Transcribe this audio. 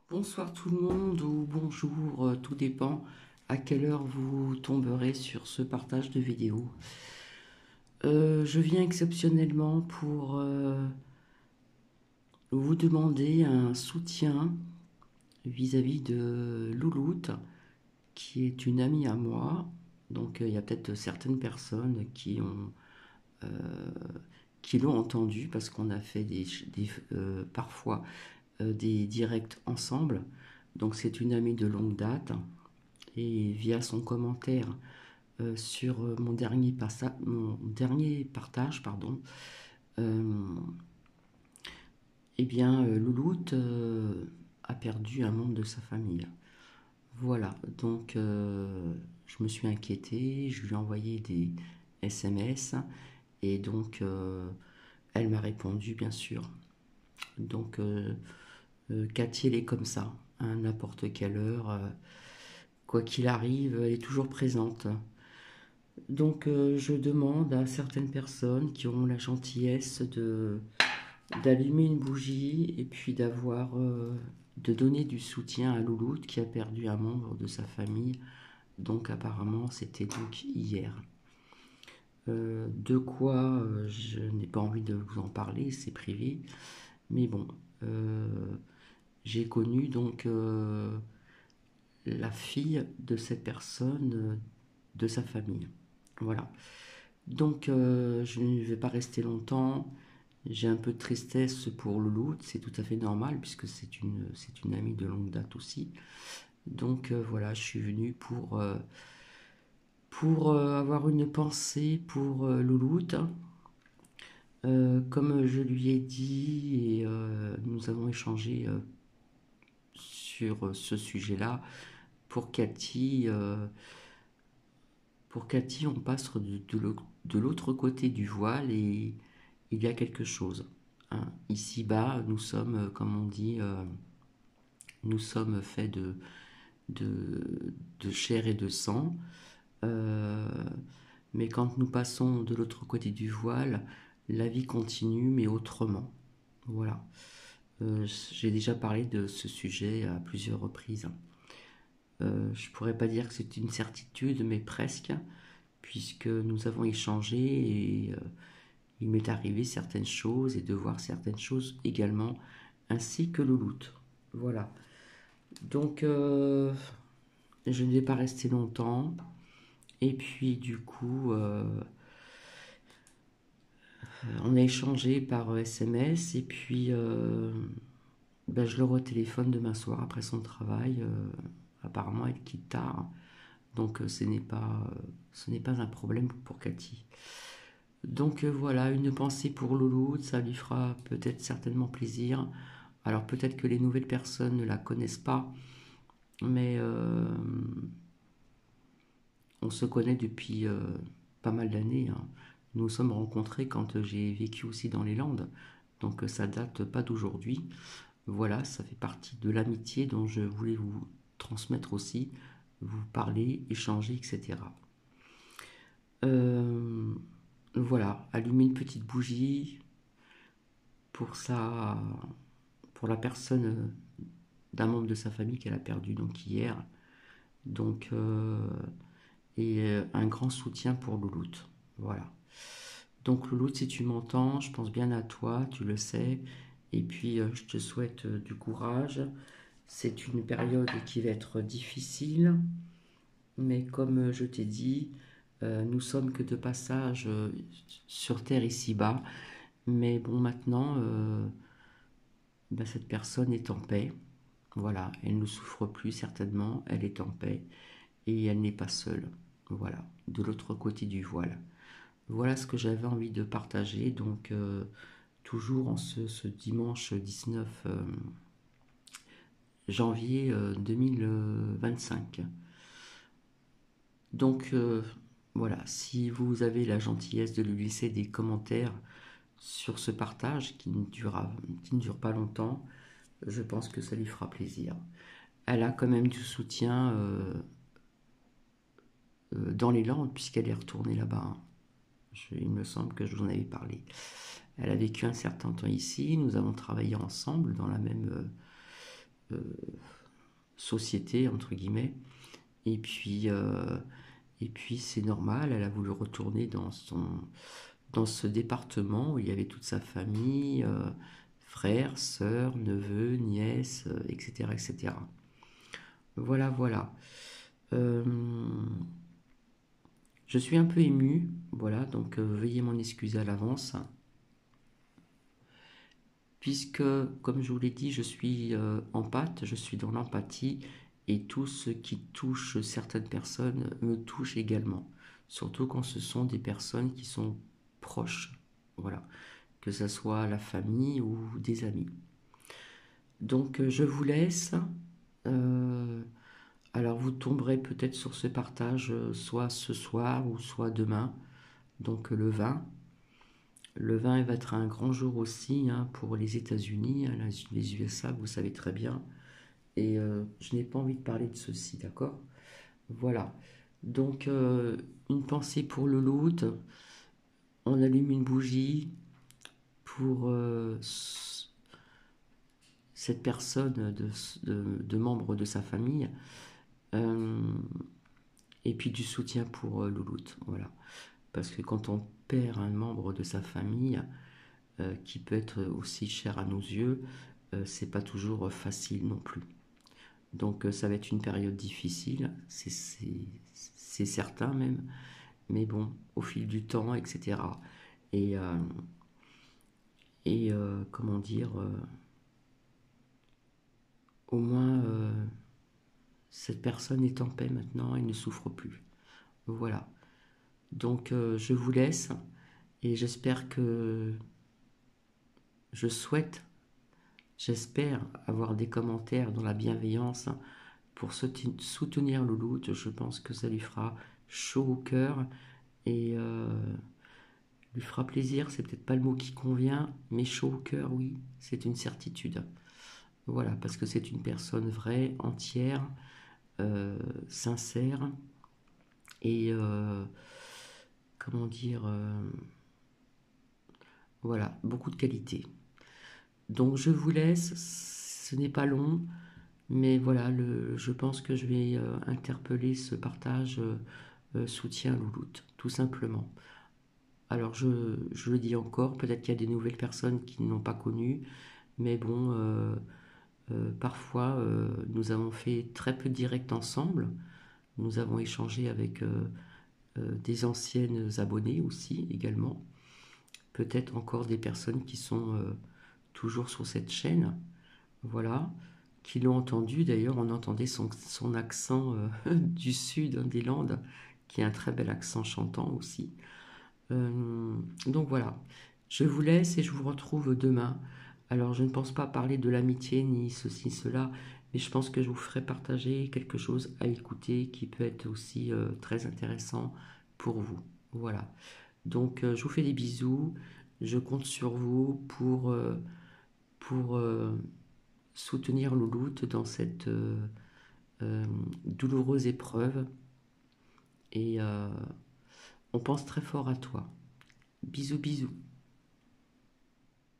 Bonsoir tout le monde ou bonjour, tout dépend à quelle heure vous tomberez sur ce partage de vidéo. Je viens exceptionnellement pour vous demander un soutien vis-à-vis de Louloute, qui est une amie à moi. Donc il y a peut-être certaines personnes qui l'ont entendu parce qu'on a fait parfois des directs ensemble. Donc c'est une amie de longue date et via son commentaire sur mon dernier partage, pardon, euh, eh bien, Louloute a perdu un membre de sa famille. Voilà, donc je me suis inquiétée, je lui ai envoyé des SMS et donc elle m'a répondu, bien sûr. Donc Cathy, elle est comme ça, à n'importe quelle heure, quoi qu'il arrive, elle est toujours présente. Donc je demande à certaines personnes qui ont la gentillesse d'allumer une bougie et puis de donner du soutien à Louloute qui a perdu un membre de sa famille. Donc apparemment c'était donc hier. De quoi je n'ai pas envie de vous en parler, c'est privé. Mais bon, euh, j'ai connu donc la fille de cette personne, de sa famille. Voilà. Donc, je ne vais pas rester longtemps. J'ai un peu de tristesse pour Louloute, c'est tout à fait normal puisque c'est une amie de longue date aussi. Donc voilà, je suis venu pour avoir une pensée pour Louloute. Comme je lui ai dit et nous avons échangé sur ce sujet-là, pour Cathy, euh, pour Cathy, on passe de l'autre côté du voile et il y a quelque chose. Hein. Ici-bas, nous sommes, comme on dit, nous sommes faits de chair et de sang. Euh, mais quand nous passons de l'autre côté du voile, la vie continue, mais autrement. Voilà. J'ai déjà parlé de ce sujet à plusieurs reprises. Je pourrais pas dire que c'est une certitude, mais presque, puisque nous avons échangé et il m'est arrivé certaines choses et de voir certaines choses également, ainsi que Louloute. Voilà. Donc, je ne vais pas rester longtemps. Et puis, du coup, on a échangé par SMS. Et puis, ben, je le retéléphone demain soir après son travail. Apparemment, elle quitte tard. Donc, ce n'est pas un problème pour Cathy. Donc voilà, une pensée pour Loulou, ça lui fera peut-être certainement plaisir. Alors peut-être que les nouvelles personnes ne la connaissent pas, mais on se connaît depuis pas mal d'années. Hein. Nous nous sommes rencontrés quand j'ai vécu aussi dans les Landes, donc ça date pas d'aujourd'hui. Voilà, ça fait partie de l'amitié dont je voulais vous transmettre aussi, vous parler, échanger, etc. Euh, voilà, allumer une petite bougie pour sa, pour la personne d'un membre de sa famille qu'elle a perdu donc hier. Donc, un grand soutien pour Louloute. Voilà. Donc Louloute, si tu m'entends, je pense bien à toi, tu le sais. Et puis, je te souhaite du courage. C'est une période qui va être difficile, mais comme je t'ai dit, nous sommes que de passage sur Terre ici-bas. Mais bon, maintenant, ben, cette personne est en paix. Voilà, elle ne souffre plus certainement, elle est en paix et elle n'est pas seule. Voilà, de l'autre côté du voile. Voilà ce que j'avais envie de partager, donc toujours en ce dimanche 19 janvier 2025. Donc voilà, si vous avez la gentillesse de lui laisser des commentaires sur ce partage qui ne dure pas longtemps, je pense que ça lui fera plaisir. Elle a quand même du soutien dans les Landes, puisqu'elle est retournée là-bas. Hein. Il me semble que je vous en avais parlé. Elle a vécu un certain temps ici, nous avons travaillé ensemble société, entre guillemets. Et puis, c'est normal, elle a voulu retourner dans ce département où il y avait toute sa famille, frères, sœurs, neveux, nièces, etc., etc. Voilà, voilà. Euh, je suis un peu ému, voilà, donc veuillez m'en excuser à l'avance, puisque, comme je vous l'ai dit, je suis empathe, je suis dans l'empathie, et tout ce qui touche certaines personnes me touche également, surtout quand ce sont des personnes qui sont proches, voilà, que ce soit la famille ou des amis. Donc je vous laisse. Euh, alors vous tomberez peut-être sur ce partage soit ce soir ou soit demain. Donc le 20. Le 20 va être un grand jour aussi hein, pour les États-Unis, hein, les USA, vous savez très bien. Et je n'ai pas envie de parler de ceci, d'accord? Voilà. Donc une pensée pour le loot. On allume une bougie pour cette personne de membre de sa famille. Euh, et puis du soutien pour Louloute, voilà. Parce que quand on perd un membre de sa famille, qui peut être aussi cher à nos yeux, c'est pas toujours facile non plus. Donc ça va être une période difficile, c'est certain même, mais bon, au fil du temps, etc. Et, euh, comment dire, au moins cette personne est en paix maintenant, elle ne souffre plus. Voilà. Donc je vous laisse et je souhaite, j'espère avoir des commentaires dans la bienveillance pour soutenir Louloute. Je pense que ça lui fera chaud au cœur et lui fera plaisir. C'est peut-être pas le mot qui convient, mais chaud au cœur, oui, c'est une certitude. Voilà, parce que c'est une personne vraie, entière, sincère et comment dire, voilà, beaucoup de qualité. Donc je vous laisse, ce n'est pas long, mais voilà, je pense que je vais interpeller ce partage soutien Louloute, tout simplement. Alors je le dis encore, peut-être qu'il y a des nouvelles personnes qui ne l'ont pas connu, mais bon, parfois nous avons fait très peu de directs ensemble, nous avons échangé avec des anciennes abonnées aussi également, peut-être encore des personnes qui sont toujours sur cette chaîne, voilà, qui l'ont entendu. D'ailleurs, on entendait son accent du sud hein, des Landes, qui est un très bel accent chantant aussi. Donc voilà, je vous laisse et je vous retrouve demain. Alors, je ne pense pas parler de l'amitié ni ceci, cela, mais je pense que je vous ferai partager quelque chose à écouter qui peut être aussi très intéressant pour vous. Voilà. Donc, je vous fais des bisous. Je compte sur vous pour soutenir Louloute dans cette douloureuse épreuve. Et on pense très fort à toi. Bisous, bisous.